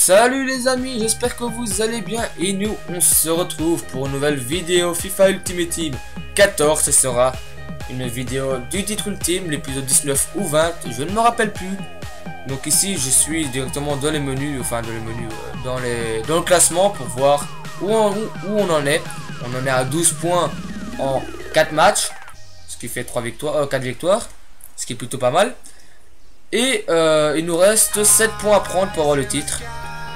Salut les amis, j'espère que vous allez bien et nous on se retrouve pour une nouvelle vidéo FIFA Ultimate Team 14. Ce sera une vidéo du titre ultime, l'épisode 19 ou 20, je ne me rappelle plus. Donc ici je suis directement dans les menus, dans le classement pour voir où on en est. On en est à 12 points en 4 matchs, ce qui fait 4 victoires, ce qui est plutôt pas mal. Et il nous reste 7 points à prendre pour avoir le titre.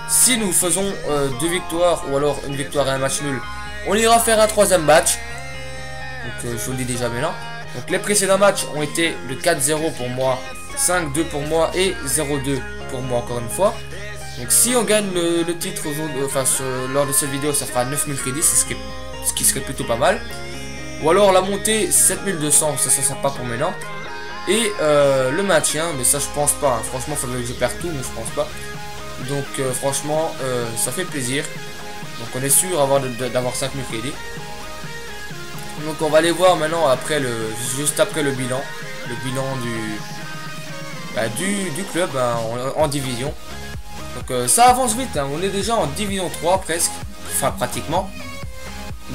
Si nous faisons 2 victoires ou alors une victoire et un match nul, on ira faire un troisième match. Donc je vous le dis déjà maintenant. Donc les précédents matchs ont été le 4-0 pour moi, 5-2 pour moi et 0-2 pour moi encore une fois. Donc si on gagne le titre lors de cette vidéo, ça fera 9000 crédits, c'est ce qui serait plutôt pas mal. Ou alors la montée 7200, ça sera pas pour maintenant. Et le maintien, mais ça je pense pas, hein. Franchement il faudrait que je perde tout, mais je pense pas. Donc franchement ça fait plaisir. Donc on est sûr d'avoir 5000 crédits. Donc on va aller voir maintenant après juste après le bilan du club hein, en division. Donc ça avance vite hein. On est déjà en division 3 presque, enfin pratiquement.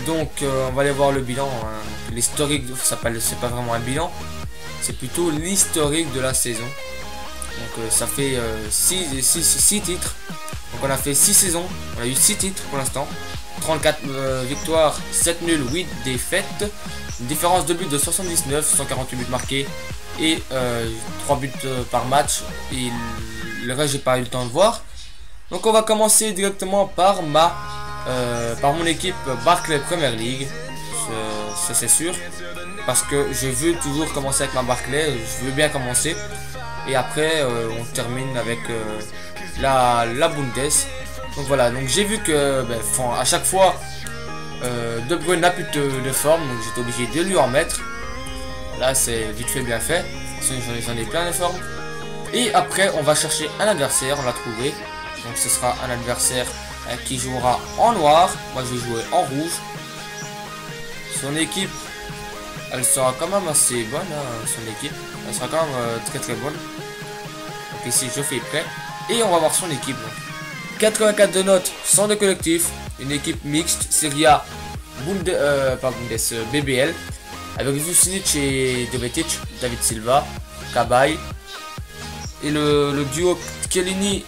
Donc on va aller voir le bilan hein. L'historique, c'est pas vraiment un bilan, c'est plutôt l'historique de la saison. Donc ça fait 6 titres. Donc on a fait 6 saisons, on a eu 6 titres pour l'instant. 34 victoires, 7 nuls, 8 défaites. Une différence de but de 79, 148 buts marqués et 3 buts par match. Et le reste j'ai pas eu le temps de voir. Donc on va commencer directement par mon équipe Barclay Premier League. Ça c'est sûr. Parce que je veux toujours commencer avec ma Barclay, je veux bien commencer. Et après on termine avec la Bundes. Donc voilà, donc j'ai vu que à chaque fois De Bruyne n'a plus de forme, donc j'étais obligé de lui en mettre. Là c'est vite fait bien fait, j'en ai plein de formes. Et après on va chercher un adversaire, on l'a trouvé. Donc ce sera un adversaire qui jouera en noir, moi je vais jouer en rouge. Son équipe, elle sera quand même assez bonne, hein, son équipe. Elle sera quand même très bonne. Donc ici je fais prêt. Et on va voir son équipe. Donc. 84 de notes, 100 de collectif. Une équipe mixte, Serie A, BBL. Avec Vucinic et Jovetic, David Silva, Cabaye. Et le duo Chiellini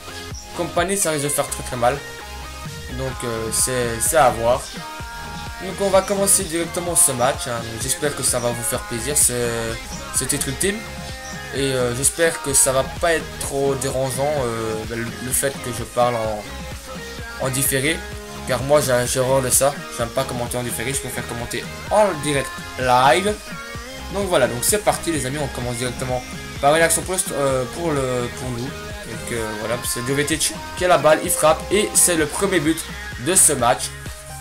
Compagnie, ça risque de faire très mal. Donc c'est à voir. Donc on va commencer directement ce match hein. J'espère que ça va vous faire plaisir ce titre ultime. Et j'espère que ça va pas être trop dérangeant le fait que je parle en différé. Car moi j'ai horreur de ça. J'aime pas commenter en différé, je préfère commenter en direct live. Donc voilà, donc c'est parti les amis, on commence directement par une action post pour nous. Donc voilà, c'est Jovetic qui a la balle, il frappe et c'est le premier but de ce match.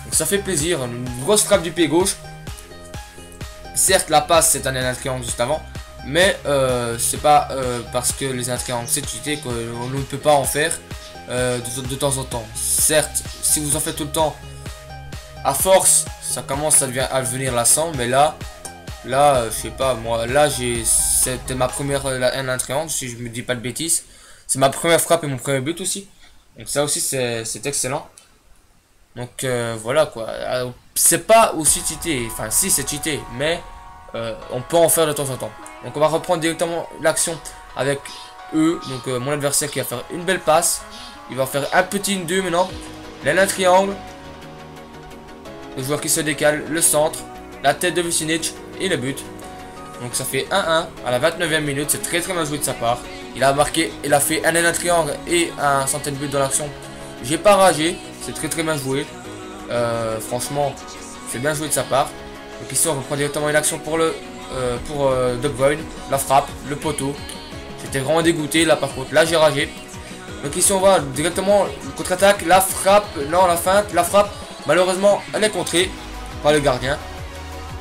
Donc ça fait plaisir, une grosse frappe du pied gauche. Certes la passe c'est un élan triangle juste avant, mais c'est pas parce que les triangles c'est cheaté qu'on ne peut pas en faire de temps en temps. Certes si vous en faites tout le temps, à force ça commence à devenir lassant, mais là je sais pas moi, là c'était ma première un triangle si je me dis pas de bêtises. C'est ma première frappe et mon premier but aussi. Donc ça aussi c'est excellent. Donc voilà quoi, c'est pas aussi cheaté, enfin si c'est cheaté, mais on peut en faire de temps en temps. Donc on va reprendre directement l'action avec eux, donc mon adversaire qui va faire une belle passe. Il va faire un petit 1-2 maintenant, là un triangle, le joueur qui se décale, le centre, la tête de Vucinic et le but. Donc ça fait 1-1 à la 29e minute, c'est très bien joué de sa part. Il a marqué, il a fait un triangle et un centaine de buts dans l'action. J'ai pas ragé, c'est très bien joué. Franchement, c'est bien joué de sa part. Donc ici on reprend directement une action pour De Bruyne, la frappe, le poteau. J'étais vraiment dégoûté là par contre, là j'ai ragé. Donc ici on va directement contre-attaque, la frappe, non la feinte, la frappe. Malheureusement elle est contrée par le gardien.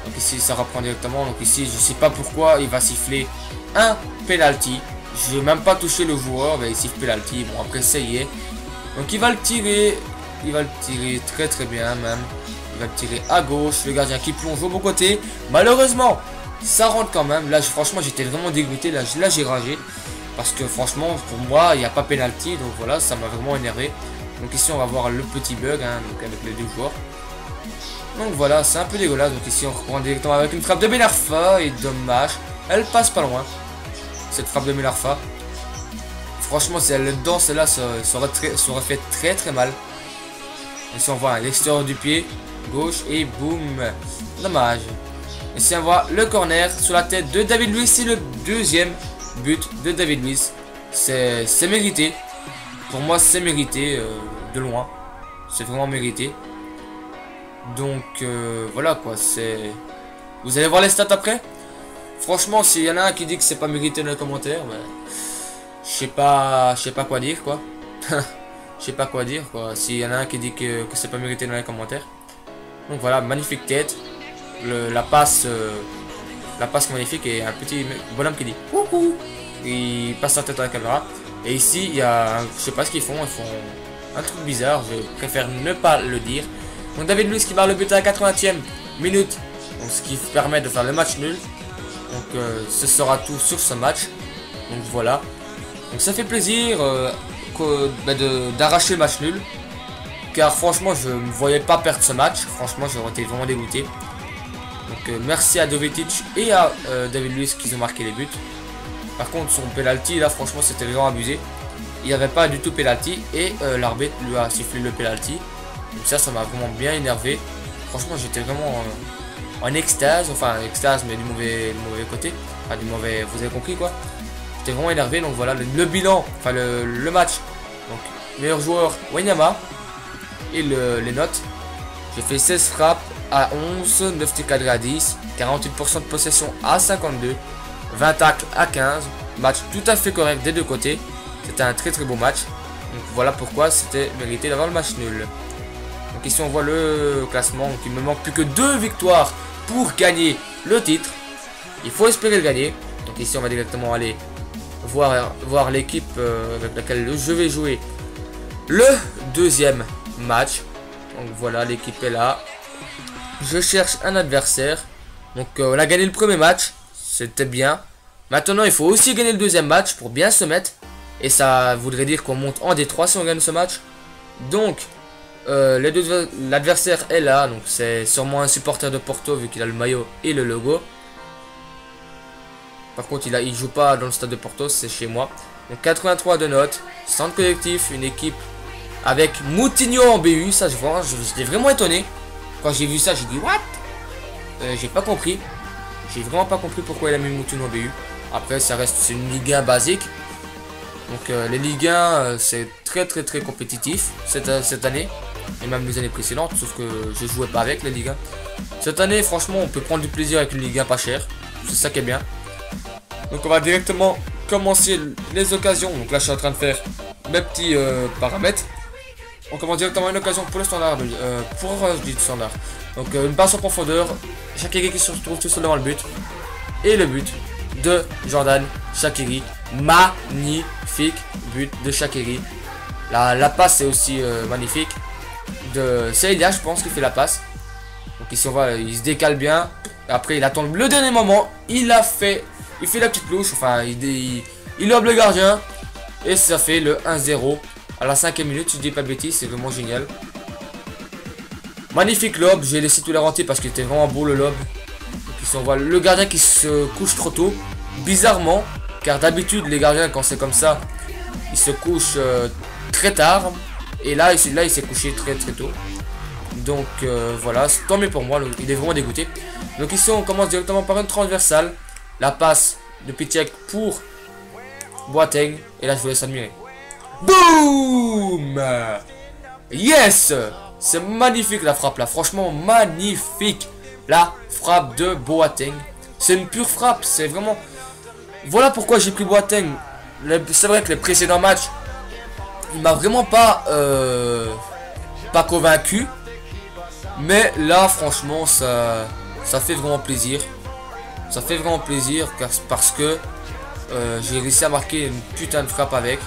Donc ici ça reprend directement, donc ici je sais pas pourquoi il va siffler un penalty. Je vais même pas toucher le joueur, mais il siffle penalty, bon après ça y est. Donc il va le tirer très bien même. Il va le tirer à gauche, le gardien qui plonge au bon côté. Malheureusement, ça rentre quand même. Là franchement j'étais vraiment dégoûté, là j'ai ragé. Parce que franchement pour moi il n'y a pas penalty, donc voilà ça m'a vraiment énervé. Donc ici on va voir le petit bug hein, donc avec les 2 joueurs. Donc voilà, c'est un peu dégueulasse. Donc ici on reprend directement avec une frappe de Ben Arfa. Et dommage, elle passe pas loin. Cette frappe de Ben Arfa. Franchement si elle est dedans, celle-là ça aurait fait très mal. Ici on voit à l'extérieur du pied gauche et boum. Dommage. Ici on voit le corner sur la tête de David Luiz. C'est le deuxième but de David Luiz. C'est mérité. Pour moi c'est mérité de loin. C'est vraiment mérité. Donc voilà quoi. C'est. Vous allez voir les stats après. Franchement s'il y en a un qui dit que c'est pas mérité dans les commentaires, bah, je sais pas quoi dire quoi. Je sais pas quoi dire quoi. S'il y en a un qui dit que c'est pas mérité dans les commentaires. Donc voilà, magnifique tête. La passe magnifique et un petit bonhomme qui dit coucou. Il passe sa tête à la caméra. Et ici il y a, je sais pas ce qu'ils font un truc bizarre, je préfère ne pas le dire. Donc David Luiz qui marque le but à la 80e minute, donc ce qui permet de faire le match nul. Donc ce sera tout sur ce match. Donc voilà, donc ça fait plaisir d'arracher le match nul, car franchement je ne voyais pas perdre ce match. Franchement j'aurais été vraiment dégoûté. Donc merci à Jovetic et à David Luiz qui ont marqué les buts. Par contre son penalty là franchement c'était vraiment abusé. Il n'y avait pas du tout penalty et l'arbitre lui a sifflé le penalty. Donc ça m'a vraiment bien énervé. Franchement j'étais vraiment en extase, enfin extase mais du mauvais côté. Enfin du mauvais, vous avez compris quoi. J'étais vraiment énervé. Donc voilà le bilan, enfin le match. Donc meilleur joueur Wanyama. Et les notes. J'ai fait 16 frappes à 11, 9 tirs cadrés à 10, 48% de possession à 52, 20 tacles à 15. Match tout à fait correct des deux côtés. C'était un très beau match. Donc voilà pourquoi c'était mérité d'avoir le match nul. Donc ici on voit le classement. Donc il me manque plus que 2 victoires pour gagner le titre. Il faut espérer le gagner. Donc ici on va directement aller voir l'équipe avec laquelle je vais jouer le deuxième match. Donc voilà, l'équipe est là. Je cherche un adversaire. Donc on a gagné le premier match. C'était bien. Maintenant il faut aussi gagner le deuxième match pour bien se mettre. Et ça voudrait dire qu'on monte en D3 si on gagne ce match. Donc l'adversaire est là. Donc c'est sûrement un supporter de Porto vu qu'il a le maillot et le logo. Par contre il joue pas dans le stade de Porto, c'est chez moi. Donc 83 de notes. Centre collectif, une équipe avec Moutinho en BU. Ça j'étais vraiment étonné. Quand j'ai vu ça j'ai dit what. J'ai pas compris. J'ai vraiment pas compris pourquoi il a mis Moutinho en BU. Après ça reste une Ligue 1 basique. Donc les Ligue 1 c'est très compétitif cette année. Et même les années précédentes. Sauf que je jouais pas avec les Ligue 1. Cette année franchement on peut prendre du plaisir avec une Ligue 1 pas chère. C'est ça qui est bien. Donc on va directement commencer les occasions. Donc là je suis en train de faire mes petits paramètres. On commence directement une occasion pour le standard. Du standard. Donc une passe en profondeur. Shaqiri qui se retrouve tout seul devant le but. Et le but de Jordan Shaqiri. Magnifique but de Shaqiri. La passe est aussi magnifique. C'est Elia je pense qui fait la passe. Donc ici on voit il se décale bien. Après il attend le dernier moment. Il fait la petite louche. Enfin il lobe le gardien. Et ça fait le 1-0 à la 5e minute. Si je dis pas de bêtises, c'est vraiment génial. Magnifique lobe. J'ai laissé tout l'arrêter parce qu'il était vraiment beau le lobe. Donc ici on voit le gardien qui se couche trop tôt. Bizarrement. Car d'habitude les gardiens quand c'est comme ça ils se couchent très tard. Et là il s'est couché très tôt. Donc voilà, tant mieux pour moi, il est vraiment dégoûté. Donc ici on commence directement par une transversale. La passe de Pitek pour Boateng. Et là je vous laisse admirer. Boum. Yes. C'est magnifique la frappe là, franchement magnifique. La frappe de Boateng. C'est une pure frappe, c'est vraiment... Voilà pourquoi j'ai pris Boateng. C'est vrai que les précédents matchs il m'a vraiment pas convaincu. Mais là franchement ça fait vraiment plaisir. Ça fait vraiment plaisir parce que j'ai réussi à marquer une putain de frappe avec.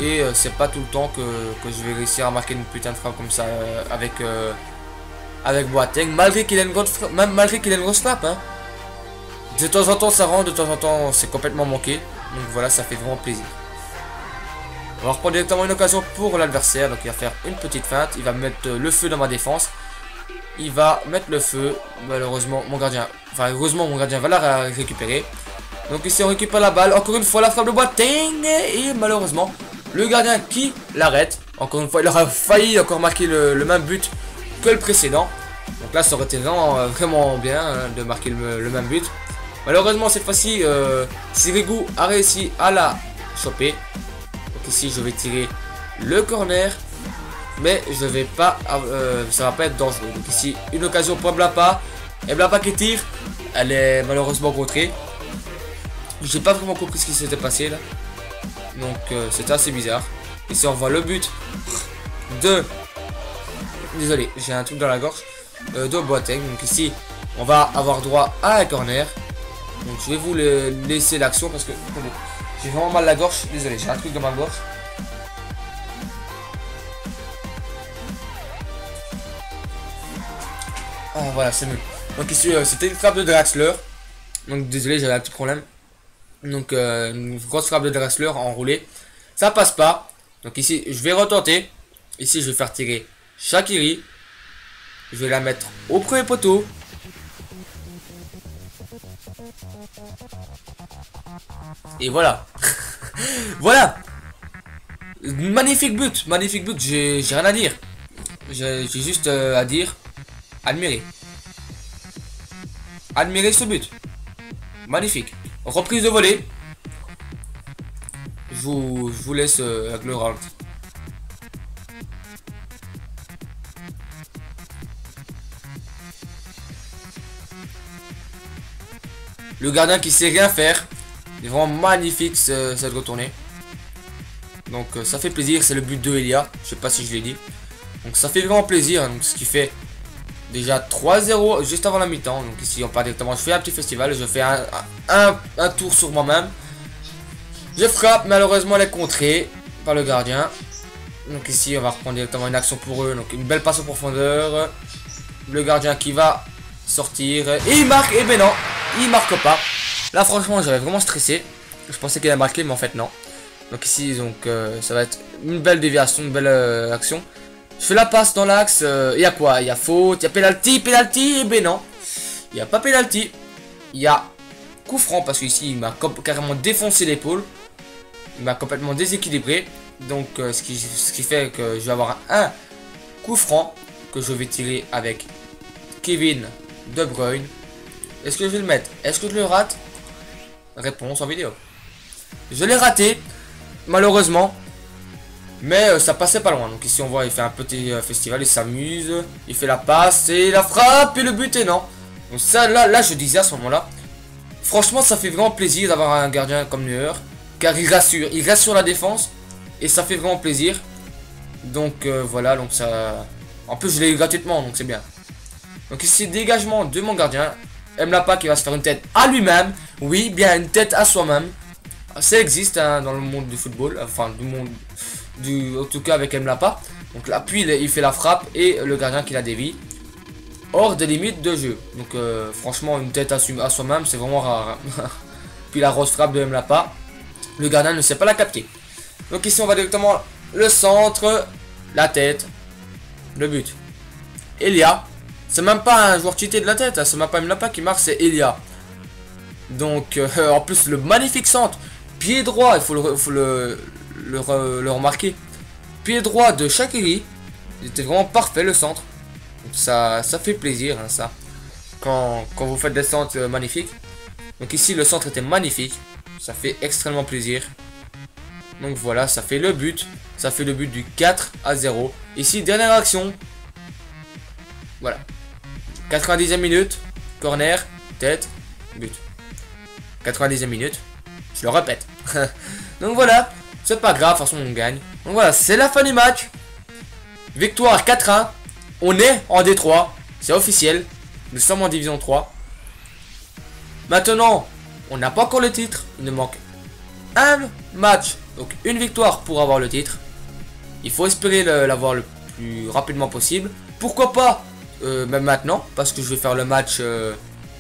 Et c'est pas tout le temps que je vais réussir à marquer une putain de frappe comme ça avec Boateng. Malgré qu'il ait une grosse frappe hein. De temps en temps ça rentre, de temps en temps c'est complètement manqué. Donc voilà, ça fait vraiment plaisir. On va reprendre directement une occasion pour l'adversaire. Donc il va faire une petite feinte. Il va mettre le feu dans ma défense. Il va mettre le feu. Malheureusement, mon gardien... Enfin, heureusement, mon gardien va la récupérer. Donc ici, on récupère la balle. Encore une fois, la frappe de Boateng. Et malheureusement, le gardien qui l'arrête. Encore une fois, il aura failli encore marquer le même but que le précédent. Donc là, ça aurait été vraiment bien hein, de marquer le même but. Malheureusement, cette fois-ci, Sirigu a réussi à la choper. Donc ici, je vais tirer le corner. Mais je vais pas, ça va pas être dangereux. Donc ici, une occasion pour Mlapa. Et Mlapa qui tire. Elle est malheureusement contrée. J'ai pas vraiment compris ce qui s'était passé là. Donc c'était assez bizarre. Ici on voit le but de... Désolé, j'ai un truc dans la gorge. De Boateng. Donc ici on va avoir droit à un corner. Donc je vais vous laisser l'action parce que... Attendez, j'ai vraiment mal à la gorge. Désolé, j'ai un truc dans ma gorge. Ah voilà, c'est mieux. Donc ici c'était une frappe de Draxler. Donc désolé, j'avais un petit problème. Donc une grosse frappe de Draxler enroulée. Ça passe pas. Donc ici je vais retenter. Ici je vais faire tirer Shaqiri. Je vais la mettre au premier poteau. Et voilà. Voilà. Magnifique but. Magnifique but. J'ai rien à dire. J'ai juste à dire. Admirer. Admirer ce but. Magnifique. Reprise de volée. Je vous laisse avec le round. Le gardien qui sait rien faire. Il est vraiment magnifique cette retournée. Donc ça fait plaisir. C'est le but de Elia. Je sais pas si je l'ai dit. Donc ça fait vraiment plaisir. Donc ce qui fait déjà 3-0 juste avant la mi-temps. Donc ici on part directement. Je fais un petit festival. Je fais un tour sur moi-même. Je frappe. Malheureusement elle est contrée par le gardien. Donc ici on va reprendre directement une action pour eux. Donc une belle passe en profondeur. Le gardien qui va sortir. Et il marque. Et ben non. Il marque pas. Là franchement j'avais vraiment stressé. Je pensais qu'il allait marquer mais en fait non. Donc ici donc ça va être une belle déviation. Une belle action. Je fais la passe dans l'axe. Il y a quoi? Il y a faute. Il y a penalty. Penalty. Et ben non. Il n'y a pas penalty. Il y a coup franc. Parce qu'ici il m'a carrément défoncé l'épaule. Il m'a complètement déséquilibré. Donc ce qui fait que je vais avoir un coup franc. Que je vais tirer avec Kevin De Bruyne. Est-ce que je vais le mettre? Est-ce que je le rate? Réponse en vidéo. Je l'ai raté. Malheureusement. Mais ça passait pas loin. Donc ici on voit il fait un petit festival. Il s'amuse. Il fait la passe. Et la frappe. Et le but est non. Donc ça là je disais à ce moment là. Franchement ça fait vraiment plaisir d'avoir un gardien comme Neuer. Car il rassure. Il rassure la défense. Et ça fait vraiment plaisir. Donc voilà. Donc ça... En plus je l'ai eu gratuitement. Donc c'est bien. Donc ici dégagement de mon gardien. Mlapa qui va se faire une tête à lui-même. Oui, bien une tête à soi-même. Ça existe hein, dans le monde du football. Enfin, du monde. En tout cas avec Mlapa. Donc là, puis il fait la frappe et le gardien qui la dévie. Hors des limites de jeu. Donc franchement, une tête à soi-même, c'est vraiment rare. Hein. Puis la grosse frappe de Mlapa. Le gardien ne sait pas la capter. Donc ici, on va directement le centre, la tête, le but. Elia. C'est même pas un joueur cheaté de la tête, hein. C'est même pas Mlapa qui marque, c'est Elia. Donc en plus le magnifique centre, pied droit, il faut le remarquer. Pied droit de Shaqiri, il était vraiment parfait le centre. Donc ça fait plaisir hein, ça. Quand vous faites des centres magnifiques. Donc ici le centre était magnifique, ça fait extrêmement plaisir. Donc voilà, ça fait le but. Ça fait le but du 4-0. Ici dernière action. Voilà. 90e minute, corner, tête, but. 90e minute, je le répète. Donc voilà, c'est pas grave, de toute façon on gagne. Donc voilà, c'est la fin du match. Victoire 4-1. On est en D3, c'est officiel. Nous sommes en division 3. Maintenant, on n'a pas encore le titre. Il nous manque un match, donc une victoire pour avoir le titre. Il faut espérer l'avoir le plus rapidement possible. Pourquoi pas même maintenant, parce que je vais faire le match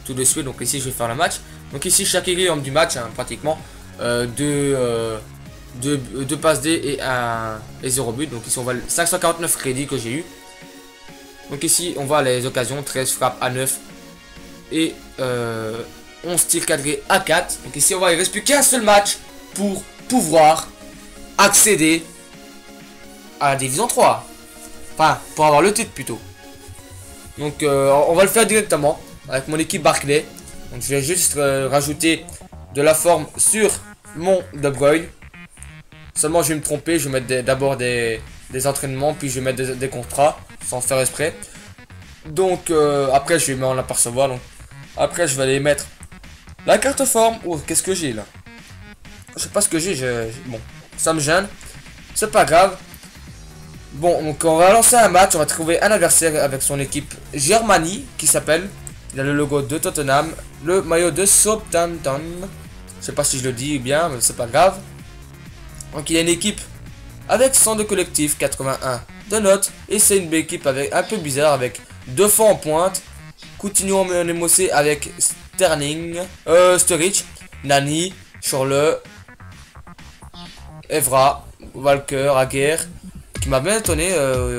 tout de suite. Donc ici je vais faire le match. Donc ici Shaqiri homme du match hein, pratiquement de 2 passes D et 0 but. Donc ici on voit 549 crédits que j'ai eu. Donc ici on voit les occasions, 13 frappes à 9 et 11 tirs cadrés à 4. Donc ici on voit il ne reste plus qu'un seul match pour pouvoir accéder à la division 3. Enfin pour avoir le titre plutôt. Donc on va le faire directement avec mon équipe Barclay. Donc je vais juste rajouter de la forme sur mon De Bruyne. Seulement je vais me tromper, je vais mettre d'abord des entraînements, puis je vais mettre des contrats, sans faire exprès. Donc après je vais m'en apercevoir. Donc après je vais aller mettre la carte forme. Oh, qu'est-ce que j'ai là? Je sais pas ce que j'ai. Bon, ça me gêne. C'est pas grave. Bon, donc on va lancer un match. On va trouver un adversaire avec son équipe Germanie qui s'appelle. Il a le logo de Tottenham, le maillot de Southampton. Je sais pas si je le dis bien, mais c'est pas grave. Donc il y a une équipe avec 102 collectifs, 81 de notes. Et c'est une équipe avec un peu bizarre avec 2 fois en pointe. Coutinho en émocé avec Sterling, Sturridge, Nani, Schürrle, Evra, Walker, Aguerre, qui m'a bien étonné,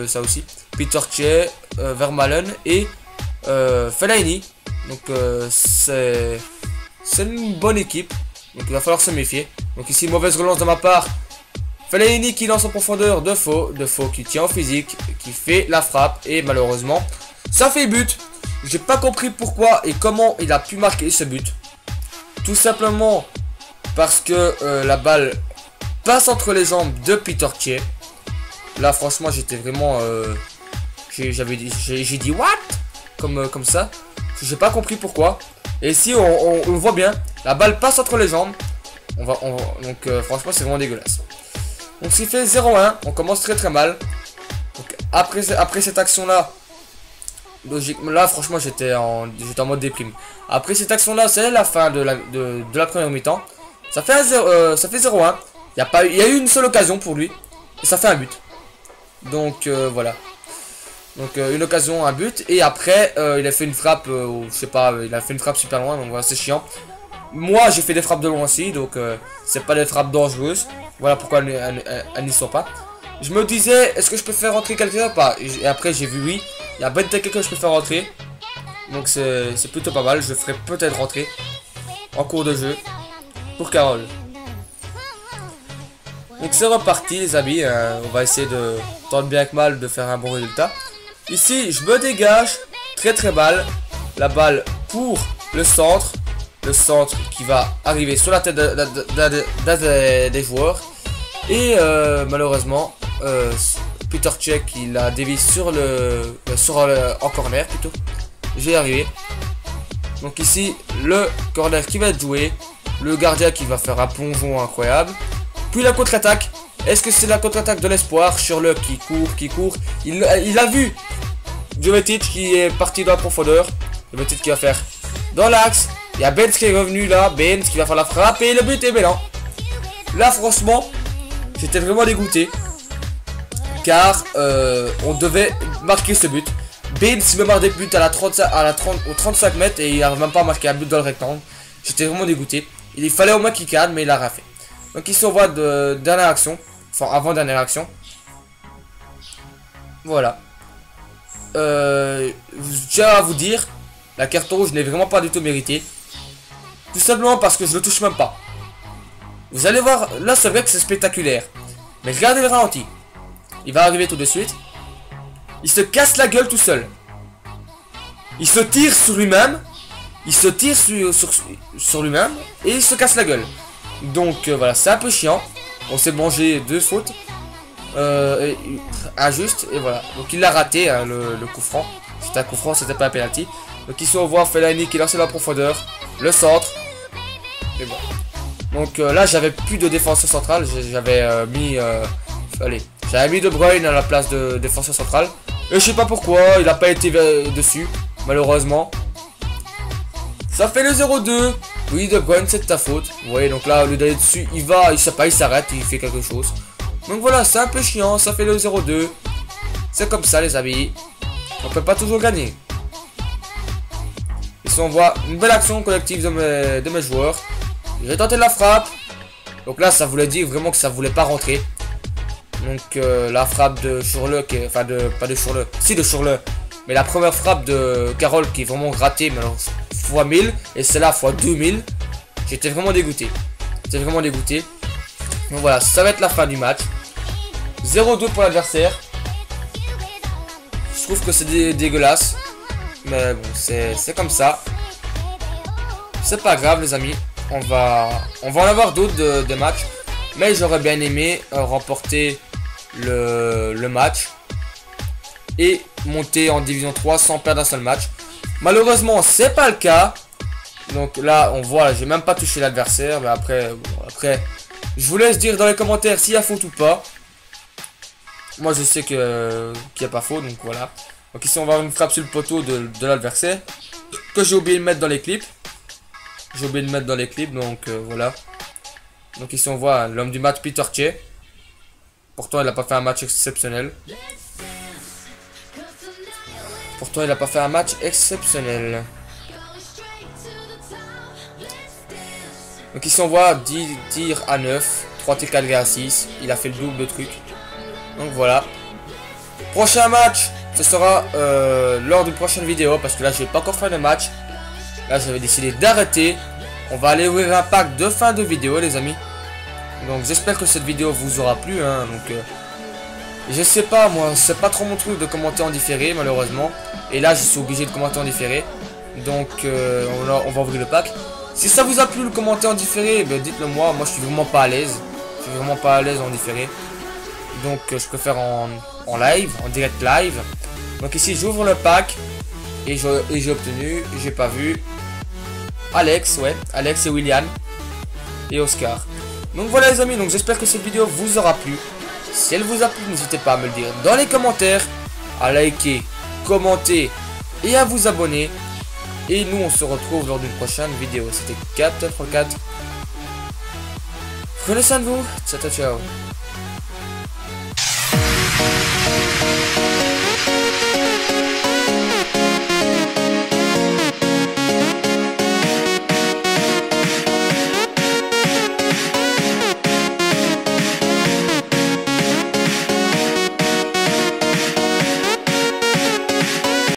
ça aussi. Peter Cech, Vermaelen et Fellaini. Donc c'est une bonne équipe. Donc il va falloir se méfier. Donc ici mauvaise relance de ma part. Fellaini qui lance en profondeur, de faux qui tient en physique, qui fait la frappe et malheureusement ça fait but. J'ai pas compris pourquoi et comment il a pu marquer ce but. Tout simplement parce que la balle passe entre les jambes de Peter Cech. Là franchement j'étais vraiment j'ai dit what comme ça. J'ai pas compris pourquoi. Et ici on le voit bien, la balle passe entre les jambes. Donc franchement c'est vraiment dégueulasse. Donc s'il fait 0-1, on commence très mal. Donc après cette action là, logiquement là franchement j'étais en mode déprime. Après cette action là, c'est la fin de la première mi-temps. Ça fait 0-1. Il y a eu une seule occasion pour lui et ça fait un but. Donc voilà. Donc une occasion, un but. Et après il a fait une frappe, je sais pas, il a fait une frappe super loin. Donc voilà, c'est chiant. Moi j'ai fait des frappes de loin aussi. Donc c'est pas des frappes dangereuses. Voilà pourquoi elles n'y sont pas. Je me disais, est-ce que je peux faire rentrer quelqu'un ou pas? Et après j'ai vu oui. Il y a Benteke que je peux faire rentrer. Donc c'est plutôt pas mal. Je ferai peut-être rentrer en cours de jeu pour Carole. Donc c'est reparti les amis. On va essayer de tant bien que mal de faire un bon résultat. Ici je me dégage très mal. La balle pour le centre. Le centre qui va arriver sur la tête des joueurs. Et malheureusement Peter Cech il a dévié en corner plutôt. J'ai arrivé. Donc ici le corner qui va être joué. Le gardien qui va faire un plongeon incroyable. Puis la contre-attaque. Est-ce que c'est la contre-attaque de l'espoir? Schürrle qui court. Il a vu Jovetic qui est parti dans la profondeur. Jovetic qui va faire dans l'axe. Il y a Benz qui est revenu là. Benz qui va faire la frappe. Et le but est mêlant. Là franchement j'étais vraiment dégoûté. Car on devait marquer ce but. Benz me marque des buts au 35 mètres. Et il n'a même pas marqué un but dans le rectangle. J'étais vraiment dégoûté. Il fallait au moins qu'il cadre mais il a rien fait. Donc ici on voit de dernière action. Enfin avant dernière action. Voilà. Je tiens à vous dire, la carte rouge n'est vraiment pas du tout méritée. Tout simplement parce que je le touche même pas. Vous allez voir, là c'est vrai que c'est spectaculaire. Mais regardez le ralenti. Il va arriver tout de suite. Il se casse la gueule tout seul. Il se tire sur lui-même. Il se tire sur lui-même. Et il se casse la gueule. Donc voilà, c'est un peu chiant. On s'est mangé 2 fautes. Injuste. Et voilà. Donc il l'a raté, hein, le coup franc. C'était un coup franc, c'était pas un penalty. Donc ici on voit Fellaini qui lance la profondeur. Le centre. Et bon. Donc là j'avais plus de défenseur central. J'avais mis j'avais mis De Bruyne à la place de défenseur central. Et je sais pas pourquoi il n'a pas été dessus. Malheureusement. Ça fait le 0-2. Oui, De Bruyne, c'est de ta faute. Vous voyez, donc là, au lieu d'aller dessus, il sait pas, il s'arrête, il fait quelque chose. Donc voilà, c'est un peu chiant, ça fait le 0-2. C'est comme ça, les amis. On peut pas toujours gagner. Ici, on voit une belle action collective de mes joueurs. J'ai tenté la frappe. Donc là, ça voulait dire vraiment que ça voulait pas rentrer. Donc la frappe de Schürrle, enfin pas de Schürrle, si de Schürrle, mais la première frappe de Carroll qui est vraiment ratée, mais alors fois 1000, et celle-là fois 2000. J'étais vraiment dégoûté. J'étais vraiment dégoûté. Donc voilà, ça va être la fin du match. 0-2 pour l'adversaire. Je trouve que c'est dégueulasse. Mais bon, c'est comme ça. C'est pas grave les amis. On va en avoir d'autres de matchs. Mais j'aurais bien aimé remporter le match. Et monter en division 3 sans perdre un seul match. Malheureusement, c'est pas le cas. Donc là, on voit, j'ai même pas touché l'adversaire. Mais après, je vous laisse dire dans les commentaires s'il y a faute ou pas. Moi, je sais qu'il n'y a pas faute, donc voilà. Donc ici, on va avoir une frappe sur le poteau de l'adversaire. Que j'ai oublié de mettre dans les clips. J'ai oublié de mettre dans les clips, donc voilà. Donc ici, on voit l'homme du match, Peter Cech. Pourtant, il n'a pas fait un match exceptionnel. Donc ici on voit 10 tirs à 9, 3 tirs cadrés à 6. Il a fait le double de trucs. Donc voilà. Prochain match, ce sera lors d'une prochaine vidéo. Parce que là je vais pas encore faire de match. Là j'avais décidé d'arrêter. On va aller ouvrir un pack de fin de vidéo les amis. Donc j'espère que cette vidéo vous aura plu hein. Donc je sais pas moi, c'est pas trop mon truc de commenter en différé malheureusement. Et là je suis obligé de commenter en différé. Donc on va ouvrir le pack. Si ça vous a plu le commenter en différé, ben dites-le moi. Moi je suis vraiment pas à l'aise. Je suis vraiment pas à l'aise en différé. Donc je préfère en live, en direct live. Donc ici j'ouvre le pack. Et j'ai obtenu, j'ai pas vu, Alex, ouais, Alex et William. Et Oscar. Donc voilà les amis, donc j'espère que cette vidéo vous aura plu. Si elle vous a plu, n'hésitez pas à me le dire dans les commentaires. À liker, commenter et à vous abonner. Et nous on se retrouve lors d'une prochaine vidéo. C'était 4x4. Prenez soin de vous. Ciao ciao.